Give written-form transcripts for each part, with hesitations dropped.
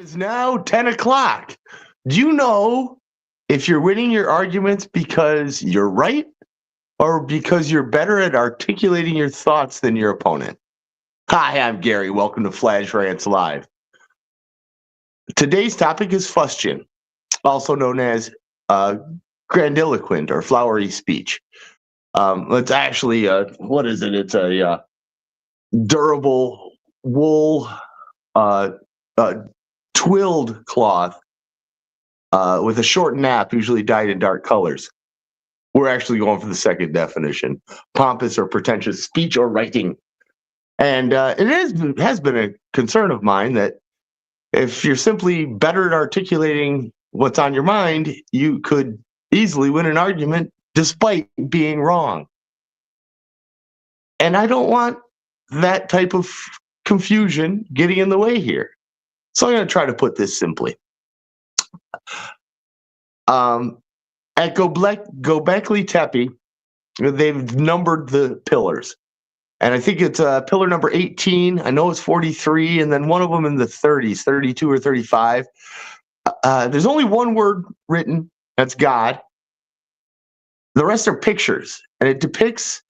Is now 10 o'clock. Do you know if you're winning your arguments because you're right or because you're better at articulating your thoughts than your opponent? Hi, I'm Gary. Welcome to Fladge Rants Live. Today's topic is Fustian, also known as grandiloquent or flowery speech. It's actually, what is it? It's a durable wool twilled cloth with a short nap, usually dyed in dark colors. We're actually going for the second definition: pompous or pretentious speech or writing. And it has been a concern of mine that if you're simply better at articulating what's on your mind, you could easily win an argument despite being wrong. And I don't want that type of confusion getting in the way here. So I'm going to try to put this simply. At Göbekli Tepe, they've numbered the pillars. And I think it's pillar number 18. I know it's 43, and then one of them in the 30s, 32 or 35. There's only one word written. That's God. The rest are pictures, and it depicts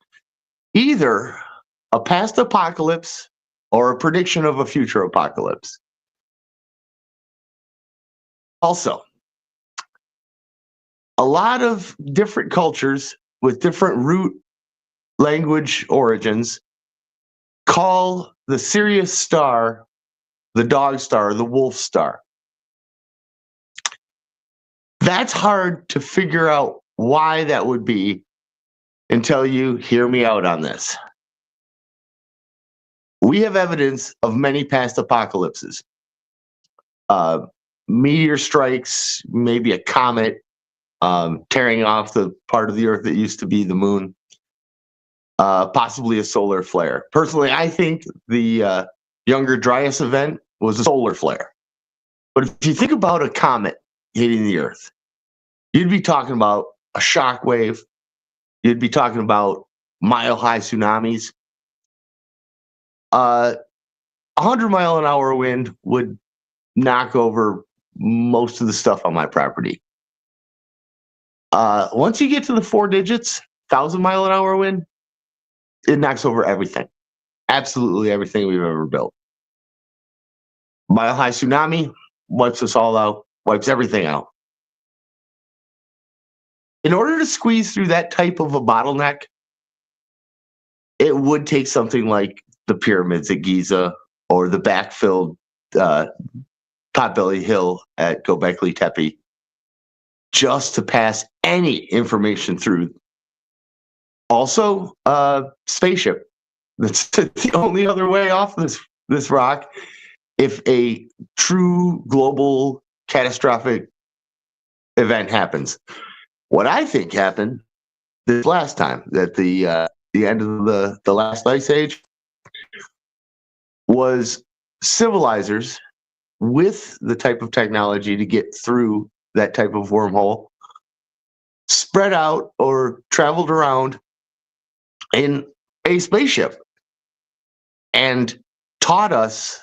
either a past apocalypse or a prediction of a future apocalypse. Also, a lot of different cultures with different root language origins call the Sirius star the dog star, the wolf star. That's hard to figure out why that would be until you hear me out on this. We have evidence of many past apocalypses. Meteor strikes, maybe a comet tearing off the part of the earth that used to be the moon, possibly a solar flare. Personally, I think the Younger Dryas event was a solar flare. But if you think about a comet hitting the earth, you'd be talking about a shock wave. You'd be talking about mile-high tsunamis. 100-mile-an-hour wind would knock over most of the stuff on my property. Once you get to the 4 digits, 1,000-mile-an-hour wind, it knocks over everything. Absolutely everything we've ever built. Mile-high tsunami wipes us all out, wipes everything out. In order to squeeze through that type of a bottleneck, it would take something like the pyramids at Giza or the backfilled Potbelly Hill at Göbekli Tepe just to pass any information through. Also, spaceship. That's the only other way off this rock if a true global catastrophic event happens. What I think happened this last time, at the end of the last ice age, was civilizers with the type of technology to get through that type of wormhole spread out or traveled around in a spaceship and taught us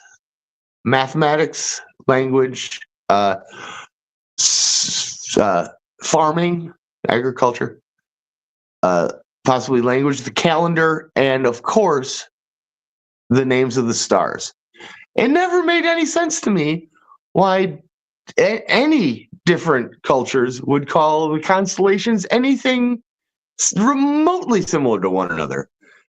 mathematics, language, farming, agriculture, possibly language, the calendar, and of course, the names of the stars. It never made any sense to me why any different cultures would call the constellations anything remotely similar to one another,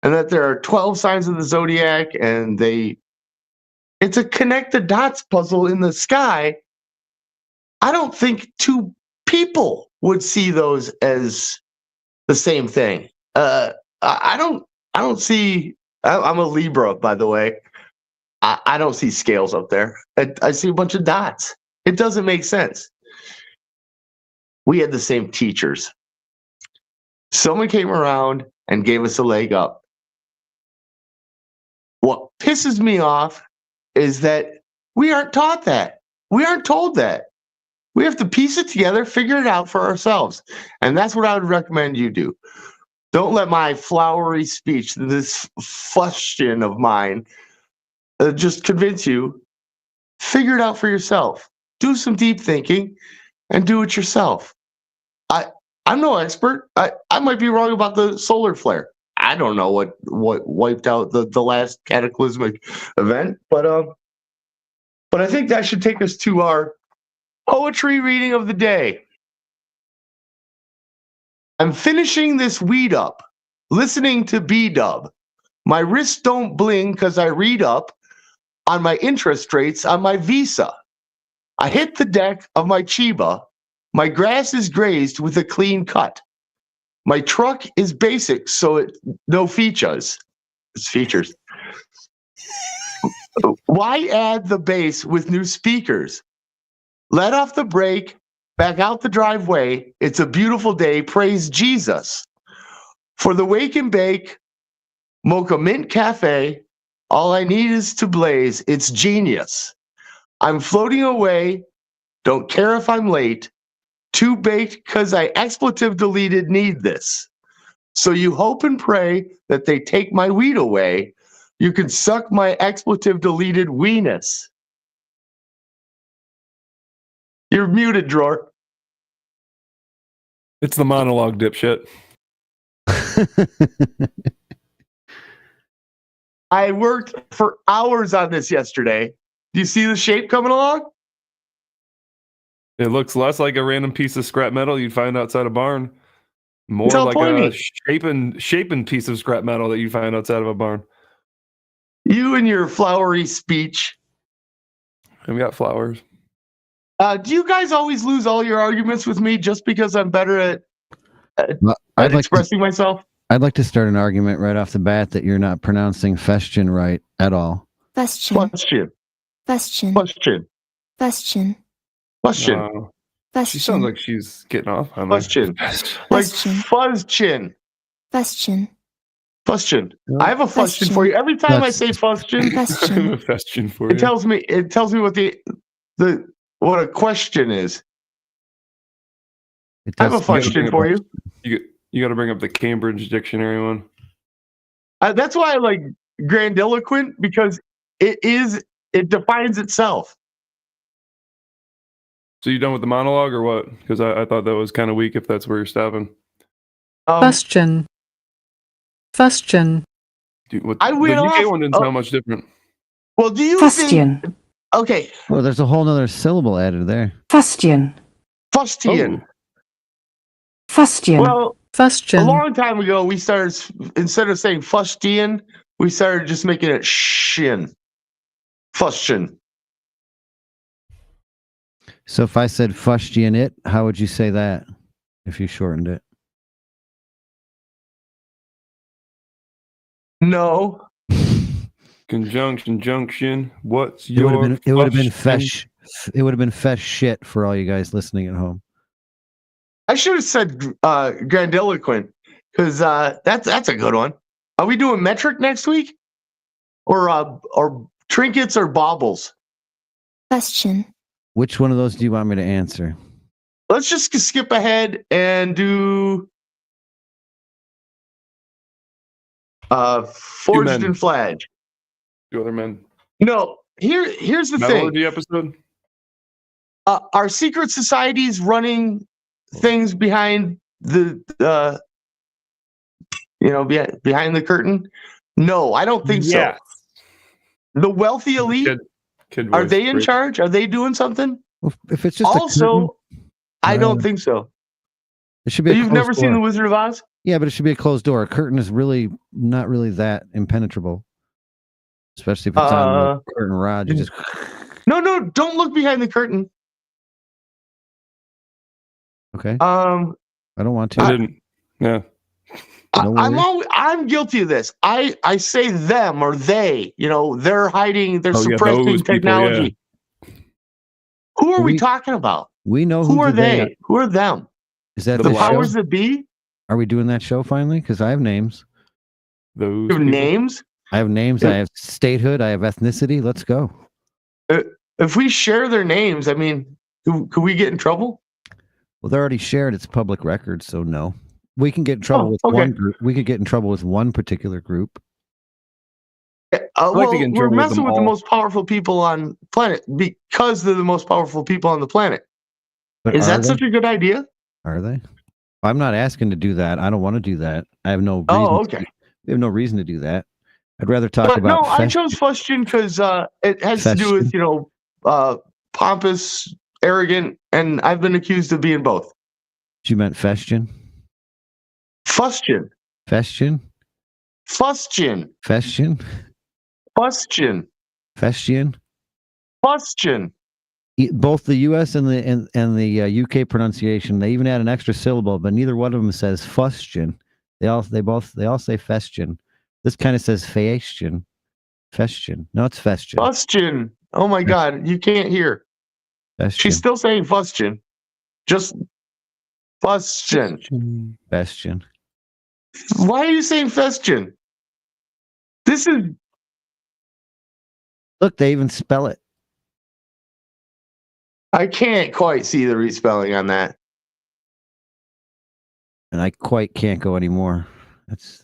and that there are 12 signs of the zodiac, and it's a connect the dots puzzle in the sky. I don't think two people would see those as the same thing. I don't see. I'm a Libra, by the way. I don't see scales up there. I see a bunch of dots. It doesn't make sense. We had the same teachers. Someone came around and gave us a leg up. What pisses me off is that we aren't taught that. We aren't told that. We have to piece it together, figure it out for ourselves. And that's what I would recommend you do. Don't let my flowery speech, this fustian of mine, just convince you Figure it out for yourself. Do some deep thinking and do it yourself. I'm no expert. I might be wrong about the solar flare. I don't know what wiped out the last cataclysmic event, but I think that should take us to our poetry reading of the day. I'm finishing this weed up, listening to B-Dub. My wrists don't bling because I read up on my interest rates on my Visa. I hit the deck of my Chiba. My grass is grazed with a clean cut. My truck is basic, so no features. It's features. Why add the bass with new speakers? Let off the brake, back out the driveway. It's a beautiful day. Praise Jesus. For the wake and bake, Mocha Mint Cafe, all I need is to blaze. It's genius. I'm floating away. Don't care if I'm late. Too baked because I expletive deleted need this. So you hope and pray that they take my weed away. You can suck my expletive deleted weenus. You're muted, Drawer. It's the monologue, dipshit. I worked for hours on this yesterday. Do you see the shape coming along? It looks less like a random piece of scrap metal you'd find outside a barn. More Tell like Pointy. a shapen piece of scrap metal that you find outside of a barn. You and your flowery speech. And we got flowers. Do you guys always lose all your arguments with me just because I'm better at expressing myself? I'd like to start an argument right off the bat that you're not pronouncing Fustian right at all. Fustian. She sounds like she's getting off on Fustian. Like Fuzzchin. Fustian. I have a Fustian for you. Every time I say Fustian, I have a question for you. It tells me what what a question is. I have a Fustian for you. You got to bring up the Cambridge Dictionary one. That's why I like grandiloquent, because it defines itself. So you done with the monologue or what? Because I thought that was kind of weak if that's where you're stopping. Fustian. Dude, the UK one didn't sound much different. Well, do you Fustian. think... Okay. Well, there's a whole nother syllable added there. Fustian. Fustian. Well, Fustian. a long time ago, we started, instead of saying Fustian, we started just making it shin. Fustian. So if I said Fustian it, how would you say that if you shortened it? No. Conjunction, junction. What's It would your? have been fesh. It would have been fesh shit for all you guys listening at home. I should have said grandiloquent, because that's a good one. Are we doing metric next week, or trinkets or baubles? Question. Which one of those do you want me to answer? Let's just skip ahead and do Forged and Fladge. Two other men. No, here's the thing. Metallurgy episode. Are secret societies running things behind the behind the curtain? No, I don't think so. The wealthy elite, Kid are voice, they in great. charge? Are they doing something? Well, if it's just Also, I don't think so. it should be. You've never seen The Wizard of Oz? Yeah, but it should be a closed door. A curtain is really not really that impenetrable, especially if it's on the curtain rod. You just No, don't look behind the curtain. okay. I don't want to. I didn't. Yeah. I'm guilty of this. I say them or they. They're hiding. They're suppressing those people, technology. Who are we talking about? We know Who are they? are. Who are them? Is that The the powers show? that be? Are we doing that show finally? Because I have names. Those You have people. names? I have names. I have statehood. I have ethnicity. Let's go. If we share their names, I mean, could we get in trouble? Well, they're already shared. It's public record, so no. We can get in trouble with okay. one group. We could get in trouble with one particular group. like to get in we're trouble with messing them with the all. most powerful people on planet because they're the most powerful people on the planet. But Is are that they? such a good idea? Are they? I'm not asking to do that. I don't want to do that. I have no reason. Oh, okay. We have no reason to do that. I'd rather talk But about. no, I chose Fustian because it has to do with, pompous, arrogant, and I've been accused of being both. You meant Fustian? Fustian. Fustian? Fustian. Fustian? Fustian. Fustian? Fustian. Both the U.S. and the U.K. pronunciation, they even add an extra syllable, but neither one of them says Fustian. They all say Fustian. This kind of says Fustian. Fustian. No, it's Fustian. Fustian. Oh my God, you can't hear. Fustian. She's still saying Fustian. Just Fustian. Fustian. Why are you saying Fustian? This is. Look, they even spell it. I can't quite see the respelling on that. And I quite can't go anymore. That's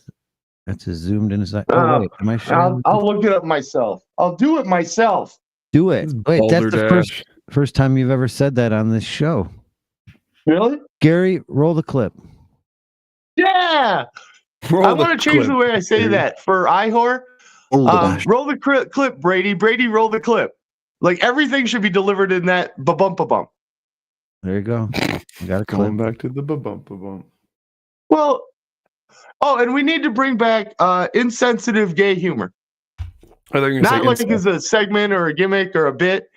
as zoomed in as I. Oh wait, am I sure? I'll look it up myself. I'll do it myself. Do it. Wait, that's the Balderdash. first time you've ever said that on this show. Really? Gary, roll the clip. Yeah. Roll I the want to change clip, the way I say Gary. that for Ihor. Roll the clip, Brady. Brady, roll the clip. Like everything should be delivered in that ba-bump ba-bump. There you go. You got a clip. Going back to the bump. Well, and we need to bring back insensitive gay humor. I thought you were Not gonna like say as a segment or a gimmick or a bit,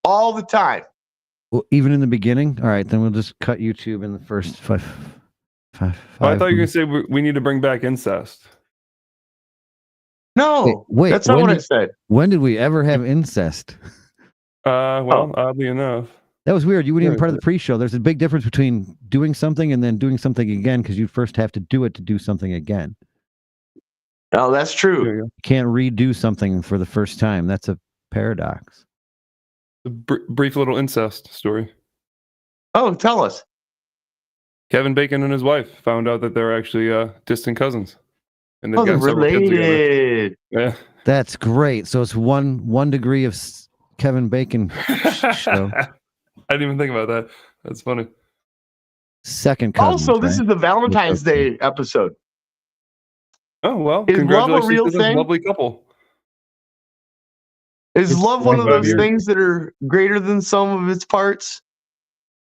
all the time. Well, even in the beginning. All right, then we'll just cut YouTube in the first five. Oh, I thought you were gonna say we need to bring back incest. No, Wait, that's not what I said. When did we ever have incest? Oddly enough. That was weird. You weren't even part of the pre-show. There's a big difference between doing something and then doing something again, because you first have to do it to do something again. Oh, that's true. You can't redo something for the first time. That's a paradox. A brief little incest story. Oh, tell us. Kevin Bacon and his wife found out that they're actually distant cousins, and they've Oh, they're got several kids together. related. Yeah. That's great. So it's one degree of Kevin Bacon show. I didn't even think about that. That's funny. Second cousins, Also, this right? is the Valentine's Day episode. Oh well, Is love a congratulations real to this thing? lovely couple. Is love one of 25 those years. things that are greater than some of its parts?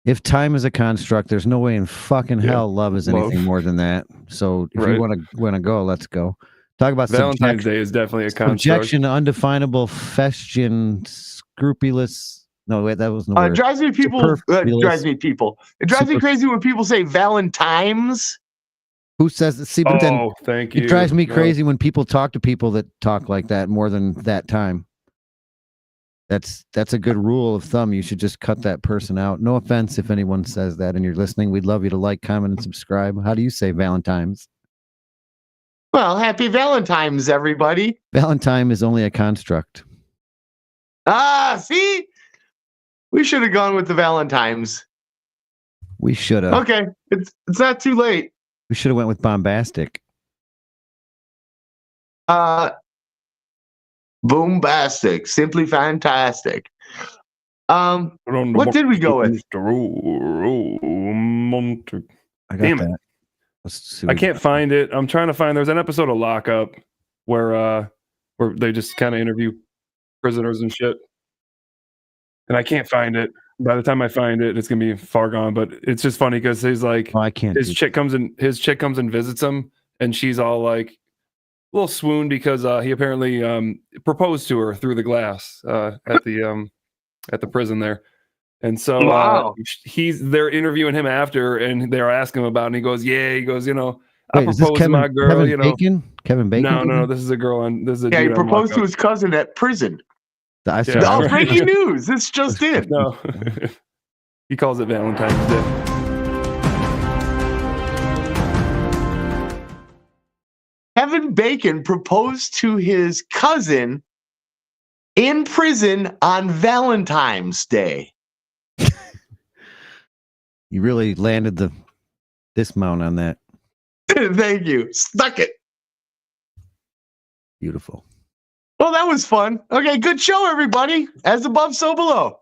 If time is a construct, there's no way in fucking Yeah. hell love is anything Love. more than that. So if Right. you want to go, let's go. Talk about Valentine's Day is definitely a construct. subjection, undefinable, Fustian, scrupulous. No, wait, that was no It word. drives me people. Superfluous. Drives me people. It drives me crazy when people say Valentine's. Who says? See, but then Oh, thank you. it drives me No. crazy when people talk to people that talk like that more than that time. That's a good rule of thumb. You should just cut that person out. No offense if anyone says that and you're listening. We'd love you to like, comment, and subscribe. How do you say Valentine's? Well, happy Valentine's, everybody. Valentine is only a construct. See? We should have gone with the Valentine's. We should have. Okay, it's not too late. We should have went with bombastic. Boombastic, simply fantastic. What did we go with? I got Damn it. that. Let's see I can't find it. I'm trying to find. There's an episode of Lockup where they just kind of interview prisoners and shit, and I can't find it. By the time I find it, it's gonna be far gone. But it's just funny because he's like, Oh, I can't. his chick comes and visits him, and she's all like a little swooned because he apparently proposed to her through the glass at the prison there. And so Wow. they're interviewing him after, and they're asking him about it, and he goes, I Wait, is this proposed to my girl, Kevin Bacon? Kevin Bacon? No, this is a girl this is a Yeah, he dude on proposed to Lockup. his cousin at prison. I saw Yeah. Oh, right. breaking news! This just in. No. He calls it Valentine's Day. Kevin Bacon proposed to his cousin in prison on Valentine's Day. You really landed the dismount on that. Thank you. Stuck it. Beautiful. Well, that was fun. Okay, good show, everybody. As above, so below.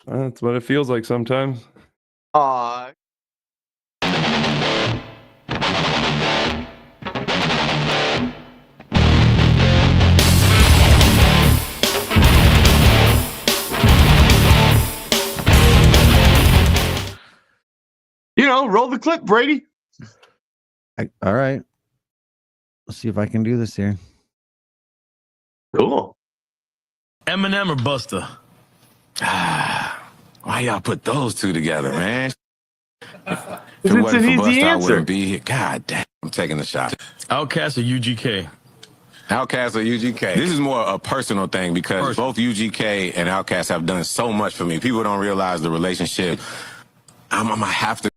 That's what it feels like sometimes. Aw. Roll the clip, Brady. All right. Let's see if I can do this here. Cool. Eminem or Buster? Why y'all put those two together, man? If it It's wasn't an for easy Busta, I answer. wouldn't be here. God damn, I'm taking the shot. Outkast or UGK? Outkast or UGK? This is more a personal thing because both UGK and Outkast have done so much for me. People don't realize the relationship. I'm gonna have to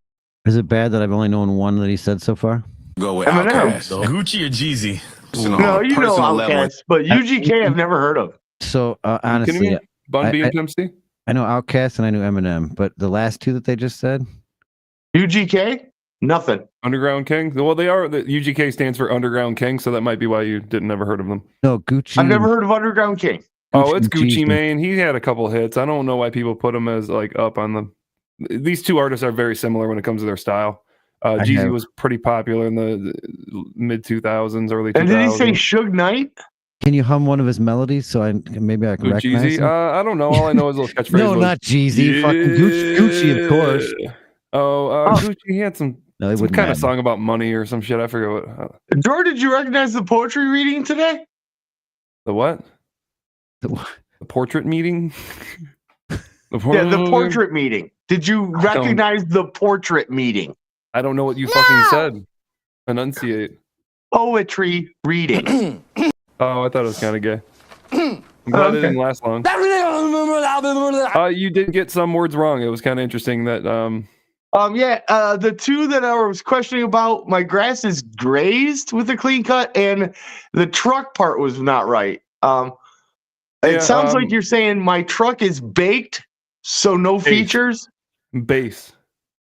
Is it bad that I've only known one that he said so far? go with Eminem. Outkast. Gucci or Jeezy? No, you know level. Outkast, but UGK I've never heard of. So Kidding honestly, me? Bun B and Pimp C? I know Outkast and I knew Eminem, but the last two that they just said, UGK? Nothing. Underground King? Well, they are. The UGK stands for Underground King, so that might be why you didn't never heard of them. no Gucci. I've never heard of Underground King. Oh, it's and Gucci Jeezy. Mane. He had a couple hits. I don't know why people put him as like up on the. These two artists are very similar when it comes to their style. Jeezy was pretty popular in the mid 2000s, early 2000s. And did he say Suge Knight? Can you hum one of his melodies so maybe I can Who, recognize Jeezy? him? I don't know. All I know is a little catchphrase. No, not Jeezy. Fucking Gucci, of course. Gucci. He had some wouldn't kind matter. of song about money or some shit. I forget what. Jordan, did you recognize the poetry reading today? The what? The what? The portrait meeting? The portrait meeting. Did you recognize the portrait meeting? I don't know what you fucking said. Enunciate. Poetry reading. Oh, I thought it was kind of gay. I'm glad it didn't last long. You did get some words wrong. It was kind of interesting that. The two that I was questioning about, my grass is grazed with a clean cut, and the truck part was not right. It sounds like you're saying my truck is baked, so no features. Base.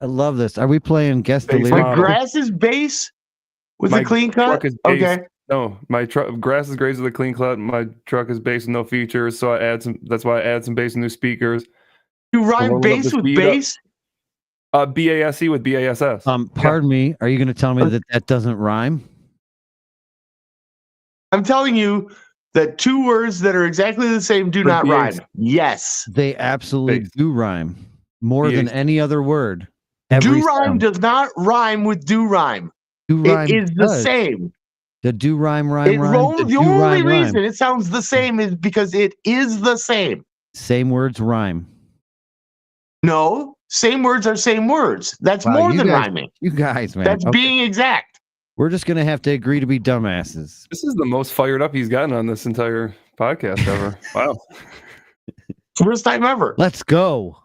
I love this. Are we playing Guess the Base Lyric? My grass is base with My a clean cut. truck is base. Okay. No, my truck grass is grazed with a clean cut. My truck is base with no features, so I add some. That's why I add some bass and new speakers. You Roll rhyme up bass the with speed bass? BASE with BASS. Pardon me. Are you going to tell me that doesn't rhyme? I'm telling you that two words that are exactly the same do not rhyme. Yes. They absolutely Base. do rhyme more than BASE. any other word. Do rhyme does not rhyme with do rhyme. Do It rhyme is the does. same. The do rhyme The only reason rhyme. it sounds the same is because it is the same. Same words rhyme. No, same words are same words. That's Wow, more you than guys- rhyming. You guys, man. That's Okay. being exact. We're just going to have to agree to be dumbasses. This is the most fired up he's gotten on this entire podcast ever. Wow. First time ever. Let's go.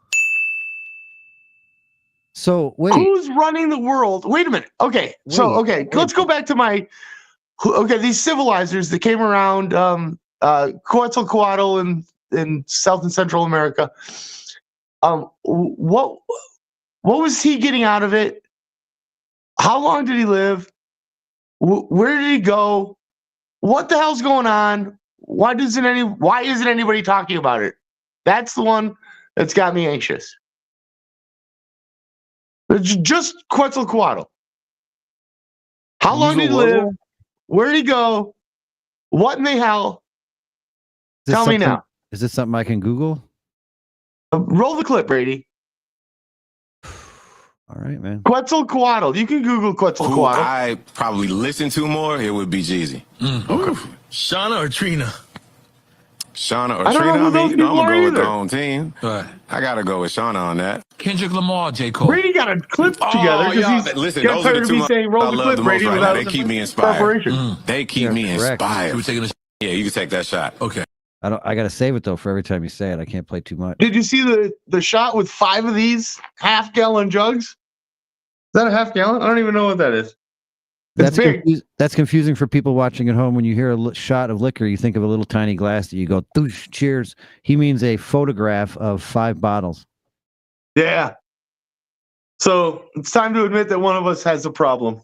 So, wait. Who's running the world? Wait a minute. Okay. Let's go back to these civilizers that came around Quetzalcoatl in South and Central America. What was he getting out of it? How long did he live? Where did he go? What the hell's going on? Why isn't anybody talking about it? That's the one that's got me anxious. Just Quetzalcoatl. How long did he live? Where did he go? What in the hell? Tell me now. Is this something I can Google? Roll the clip, Brady. All right, man. Quetzalcoatl. You can Google Who Quetzalcoatl. I probably listen to more, it would be Jeezy. Okay. Shauna or Trina? Shauna or I don't Trina, know who those I'm people gonna are go with either. the home team. Right. I gotta go with Shauna on that. Kendrick Lamar, J. Cole. Brady got a clip together because he's listen, got those are tired the of two me saying roll I the love clip, the most Brady, right now. without They keep me inspired. preparation. They keep me correct. inspired. We're taking a Yeah, you can take that shot. Okay. I got to save it though for every time you say it. I can't play too much. Did you see the shot with 5 of these half-gallon jugs? Is that a half-gallon? I don't even know what that is. It's big. That's confusing for people watching at home. When you hear a shot of liquor, you think of a little tiny glass that you go, "Doosh, cheers." He means a photograph of 5 bottles. Yeah. So it's time to admit that one of us has a problem.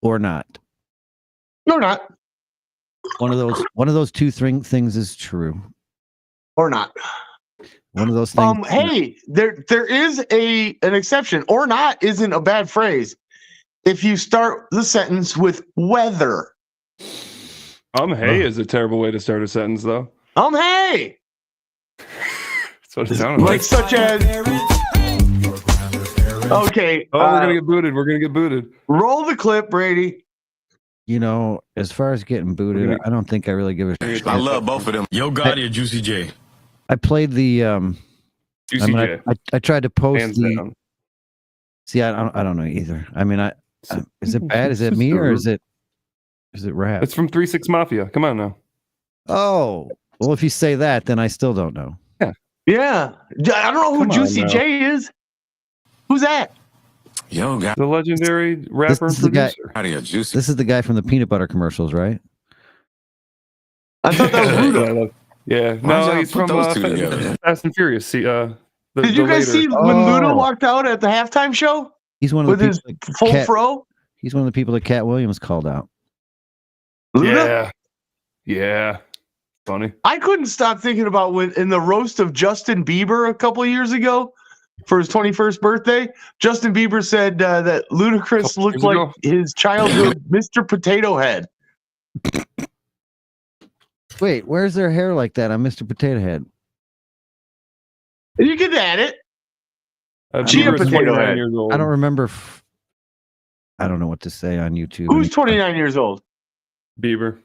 Or not. Or not. One of those two things is true. Or not. One of those things. Hey, there is an exception. Or not isn't a bad phrase. If you start the sentence with whether. Hey is a terrible way to start a sentence, though. Hey. That's what it sounded Like such as. Okay. Oh, we're gonna get booted. We're gonna get booted. Roll the clip, Brady. You know, as far as getting booted, I don't think I really give a shit. I love both of them. Yo Gotti or Juicy J? I played the Juicy J. I tried to post Hands the. down. See, I don't know either. I mean, is it bad? Is it me or is it rap? It's from 3-6 Mafia. Come on now. Oh, well, if you say that, then I still don't know. Yeah. I don't know who Come on Juicy now. J is. Who's that? Yo, Gotti The legendary rapper and is the guy- producer. or Juicy. This is the guy from the peanut butter commercials, right? I thought that was Luda. Yeah. Why'd No, y'all he's put from those two together? Fast and Furious. See, Did you guys see when Luda walked out at the halftime show He's one of with the his people that full fro? He's one of the people that Cat Williams called out. Luda? Yeah. Funny. I couldn't stop thinking about when in the roast of Justin Bieber a couple of years ago for his 21st birthday, Justin Bieber said that Ludacris Couple looked years like ago? his childhood Mr. Potato Head. Wait, where's their hair like that on Mr. Potato Head? You can add it. Chia Bieber's Potato 29 Head. years old. I don't remember. I don't know what to say on YouTube. Who's 29 years old? Bieber.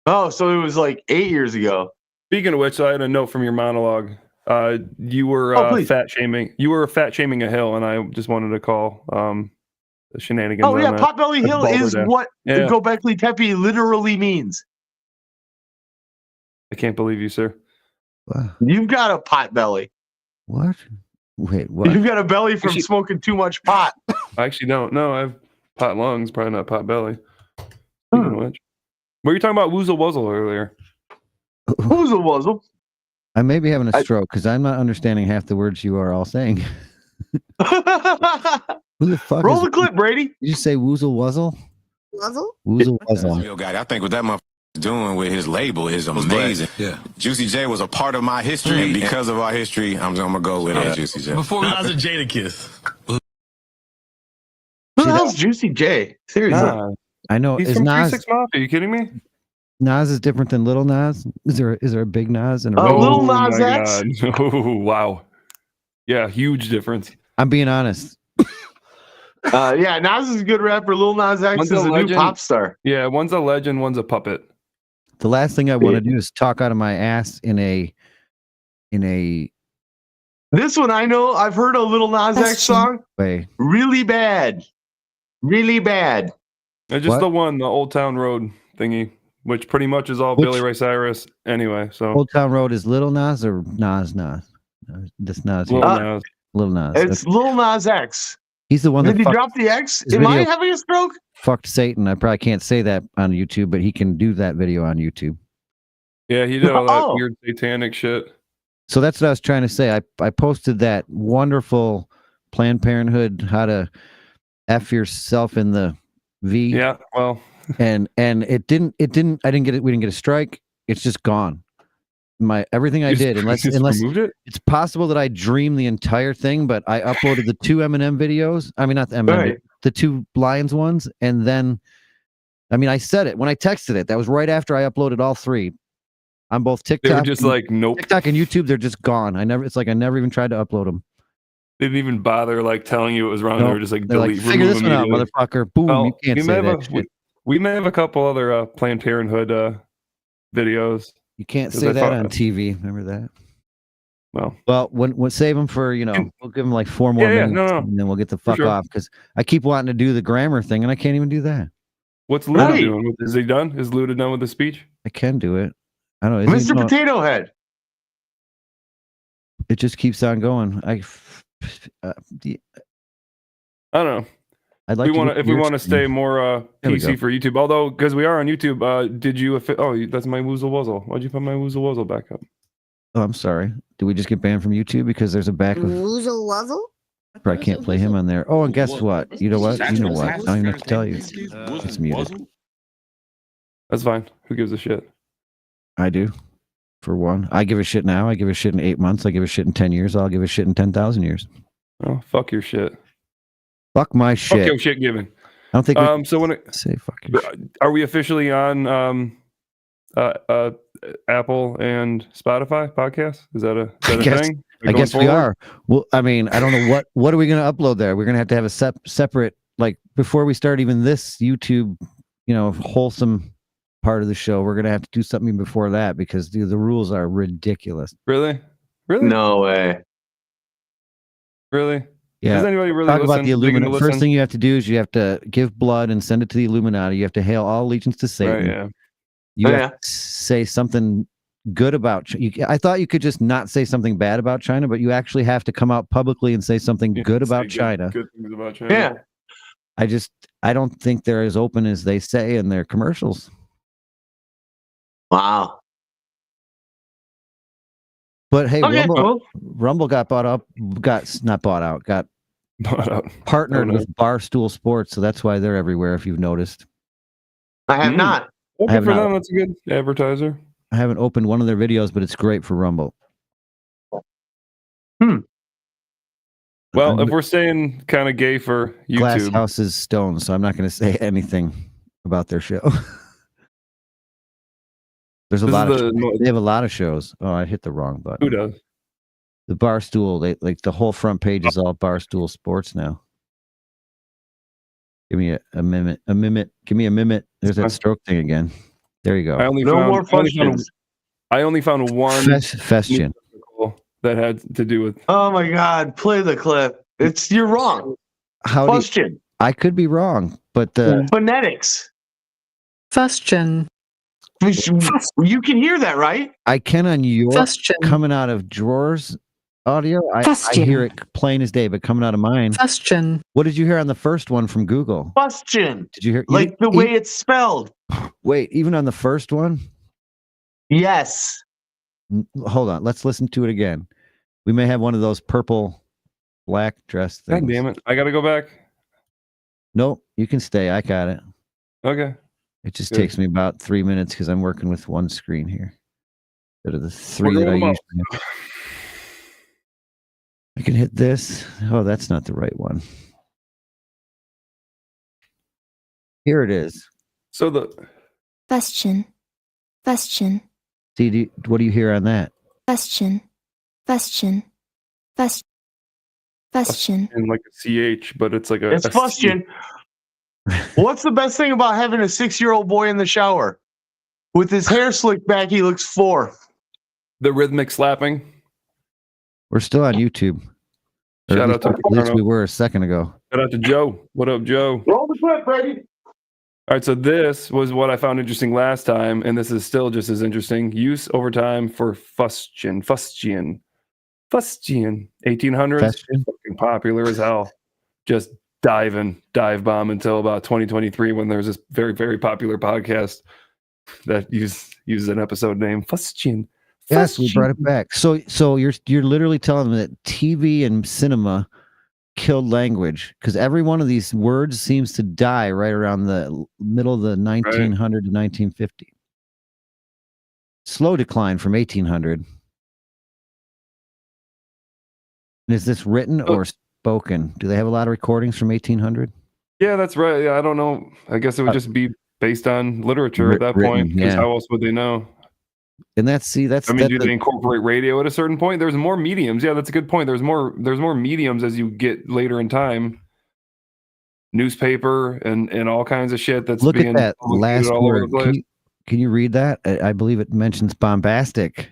Oh, so it was like 8 years ago. Speaking of which, I had a note from your monologue. You were please. fat shaming. You were fat shaming a hill, and I just wanted to call the shenanigans. Oh, yeah. on that. Potbelly Hill is Balderdash. what Yeah. Gobekli Tepe literally means. I can't believe you, sir. What? You've got a pot belly. What? Wait, what? You've got a belly from Actually- smoking too much pot. I actually don't. No, I have pot lungs, probably not pot belly. Speaking of which, were you talking about Woozle Wuzzle earlier? Who's a wuzzle? I may be having a stroke because I'm not understanding half the words you are all saying. Who the fuck Roll is the clip, Brady. Did you say Woozle Wuzzle? Woozle Wuzzle. Yo, Gotti, I think what that motherfucker is doing with his label is amazing. Yeah. Juicy J was a part of my history, and because of our history, I'm gonna go with Juicy J. Before we was a Jada Kiss. Who the hell's Juicy J? Seriously. Nah, I know. he's Is from Nas 3-6 Mafia. Are you kidding me? Nas is different than Little Nas? Is there a big Nas and a Oh, little? Lil Nas my X? God. Oh, wow. Yeah, huge difference. I'm being honest. Yeah, Nas is a good rapper. Lil Nas X One's is a a new legend. pop star. Yeah, one's a legend, one's a puppet. The last thing I want to do is talk out of my ass in a This one I know. I've heard a Lil Nas X song. way. Really bad. Really bad. And just What? the one, the Old Town Road thingy, which pretty much is all Which- Billy Ray Cyrus anyway. So Old Town Road is Little Nas or Nas? This Nas. Lil here. Nas. Little Nas. It's Lil Nas X. He's the one Did that he fucked, drop the X? his Am I video- having a stroke? fucked Satan. I probably can't say that on YouTube, but he can do that video on YouTube. Yeah, he did all that Oh. weird satanic shit. So that's what I was trying to say. I posted that wonderful Planned Parenthood how to F yourself in the V. Yeah, well, And it didn't we didn't get a strike. It's just gone. Everything I you did, just unless removed it. it's possible that I dreamed the entire thing, but I uploaded the two Eminem videos. I mean, not the Eminem, Right. the two Lions ones, and then, I mean, I said it when I texted it. That was right after I uploaded all three on both They TikTok. were just like, nope. TikTok and YouTube. They're just gone. It's like I never even tried to upload them. They didn't even bother like telling you it was wrong. Nope. They were just like, They're like, delete, figure this remove one out, immediately. motherfucker. Boom! Well, You can't we say may that have shit. we may have a couple other Planned Parenthood videos. You can't 'cause say I that thought- on TV. Remember that? Well, When save them for we'll give them like 4 more Yeah, minutes, no. and then we'll get the fuck sure. off because I keep wanting to do the grammar thing and I can't even do that. what's Luda Right. doing? Is he done? Is Luda done with the speech? I can do it. I don't know. is he- Mr. no, Potato Head. it just keeps on going. I don't know. I'd like If we your want to screen. stay more There we PC go. for YouTube, although because we are on YouTube, did you? That's my Woozle Wuzzle. Why'd you put my Woozle Wuzzle back up? Oh, I'm sorry. Did we just get banned from YouTube because there's a back of? Woozle Wuzzle? I can't play him on there. Oh, and guess what? You know what? I don't even have to tell you. It's muted. That's fine. Who gives a shit? I do. For one, I give a shit now. I give a shit in 8 months. I give a shit in 10 years. I'll give a shit in 10,000 years. Oh, fuck your shit. Fuck my Fuck shit. your shit giving. I don't think. So when say fuck your shit. are we officially on Apple and Spotify podcasts? Is that a thing? I guess we are. Well, I mean, I don't know what are we going to upload there. We're going to have a separate, like, before we start even this YouTube, wholesome part of the show. We're going to have to do something before that because dude, the rules are ridiculous. Really? No way. Really? Yeah. Does anybody really talk listen? about the Illuminati? First thing you have to do is you have to give blood and send it to the Illuminati. You have to hail all allegiance to Satan. Right, yeah. You have to say something good about China. I thought you could just not say something bad about China, but you actually have to come out publicly and say something good about China. Good things about China. Yeah. I don't think they're as open as they say in their commercials. Wow. But hey, Okay, Rumble got partnered with Barstool Sports, so that's why they're everywhere. If you've noticed, I have not. Well, good for them. That's a good advertiser. I haven't opened one of their videos, but it's great for Rumble. Well, if we're staying kind of gay for YouTube, Glass House is stone, so I'm not going to say anything about their show. There's a lot of they have a lot of shows. Oh, I hit the wrong button. Who does? The Barstool. They like the whole front page is all Barstool Sports now. Give me a minute. Give me a minute. There's that stroke thing again. There you go. I only found one Fustian that had to do with. Oh my God! Play the clip. You're wrong. Fustian. I could be wrong, but the phonetics. Fustian. You can hear that, right? I can on your coming out of Drawer's audio. I hear it plain as day, but coming out of mine. Fustian. What did you hear on the first one from Google? Fustian. Did you hear like the way it's spelled? Wait, even on the first one? Yes. Hold on. Let's listen to it again. We may have one of those purple black dress things. God damn it. I got to go back. Nope. You can stay. I got it. Okay. It just takes me about 3 minutes because I'm working with one screen here. Instead of the three that I usually have. I can hit this. Oh, that's not the right one. Here it is. So the Fustian. See, what do you hear on that? Fustian. And like a CH, but it's like It's Fustian. What's the best thing about having a 6-year-old boy in the shower? With his hair slicked back, he looks 4. The rhythmic slapping. We're still on YouTube. Shout out to at least we were a second ago. Shout out to Joe. What up, Joe? Roll the clip, Brady. All right, so this was what I found interesting last time, and this is still just as interesting. Use over time for Fustian. 1800s, fucking popular as hell. Just dive bomb until about 2023 when there's this very, very popular podcast that uses an episode name Fustian. Yes, we brought it back. So you're literally telling them that TV and cinema killed language because every one of these words seems to die right around the middle of the 1900 to 1950. Slow decline from 1800. Is this written or spoken? Do they have a lot of recordings from 1800? Yeah, that's right. Yeah, I don't know. I guess it would just be based on literature at that point. Because how else would they know? And that's do they incorporate radio at a certain point? There's more mediums. Yeah, that's a good point. There's more mediums as you get later in time. Newspaper and all kinds of shit that's look at that last word. Can you read that? I believe it mentions bombastic.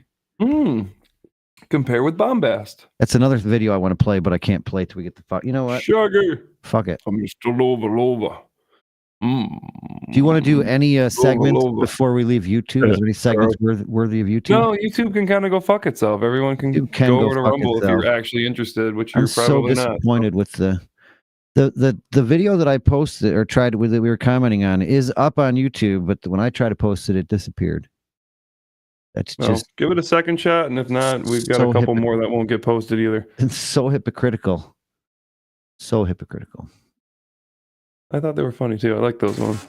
Compare with bombast. That's another video I want to play, but I can't play till we get the fuck. You know what? Sugar. Fuck it. I'm Mr. Lova. Do you want to do any segments before we leave YouTube? Is there any segments worthy of YouTube? No, YouTube can kind of go fuck itself. Everyone can go over to Rumble if you're actually interested, which you're probably not. I'm so disappointed with the video that I posted or tried that we were commenting on is up on YouTube, but when I tried to post it, it disappeared. That's just give it a second shot, and if not, we've got a couple more that won't get posted either. It's so hypocritical. So hypocritical. I thought they were funny too. I like those ones.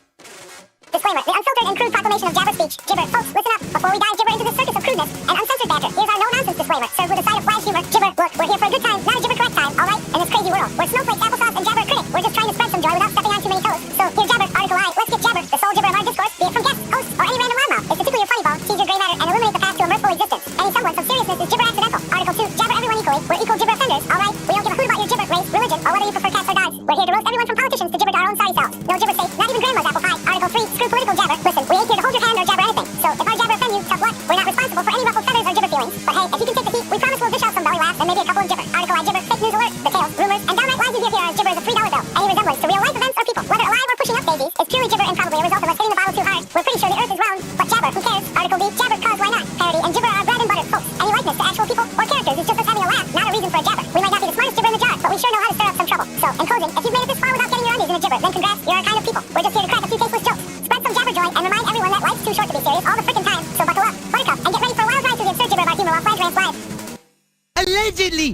Disclaimer: the unfiltered and crude proclamation of jabber speech. Gibber. Folks, listen up. Before we dive gibber into this circus of crudeness and uncensored banter, here's our no-nonsense disclaimer, served with a side of flash humor. Gibber, look, we're here for a good time, not a gibber correct time, alright? In this crazy world, we're snowflakes, applesauce, and jabber critic. We're just trying to spread some joy without stepping on too many toes. So, here's jabber, article I. Let's get jabber, the sole gibber of our discourse, be it from guests, hosts, or any random loudmouth. It's to tickle your funny bone, tease your gray matter, and eliminate the path to a mirthful existence. Any semblance of seriousness is gibber accidental. Article 2, jabber everyone equally. We're equal gibber offenders, alright? We don't give a hoot about your gibber, race, religion, or whether you prefer cats or dogs. We're here to roast everyone from politicians to gibber to our own sorry selves. No gibber safe, not even grandma's apple pie. Article 3, screw political jabber. Listen, we ain't here to hold your hand or jabber anything. So, if our jabber offend you, tough luck. We're not responsible for any ruffled feathers or gibber feelings. But hey, if you can take the heat, we promise we'll dish out some belly laughs and maybe a couple of gibber. Article I gibber, fake news alert, the tales, rumors, and downright lies you hear here are gibber is a $3 bill. Any resemblance to real life events or people, whether alive or pushing up daisies, is purely gibber and probably a result of us hitting the bottle too hard. We're pretty sure the earth is round, but jabber, who cares? Article D, jabber cause why not? Parody and gibber are bread and butter, folks. Any likeness to actual people or characters is just us having a laugh, not a reason for a jabber. We might not be the smartest gibber in the jar, but we sure know how to stir up some trouble. So, in closing, if you've made it this far without getting your undies in a gibber, then congrats, you're our kind of people. We're just here to crack a few tasteless jokes. Spread some jabber joy and remind everyone that life's too short to be serious all the frickin' time. So buckle up, buttercup, and get ready for a wild ride through the absurd gibber of our humor while Fladge Rants live. Allegedly!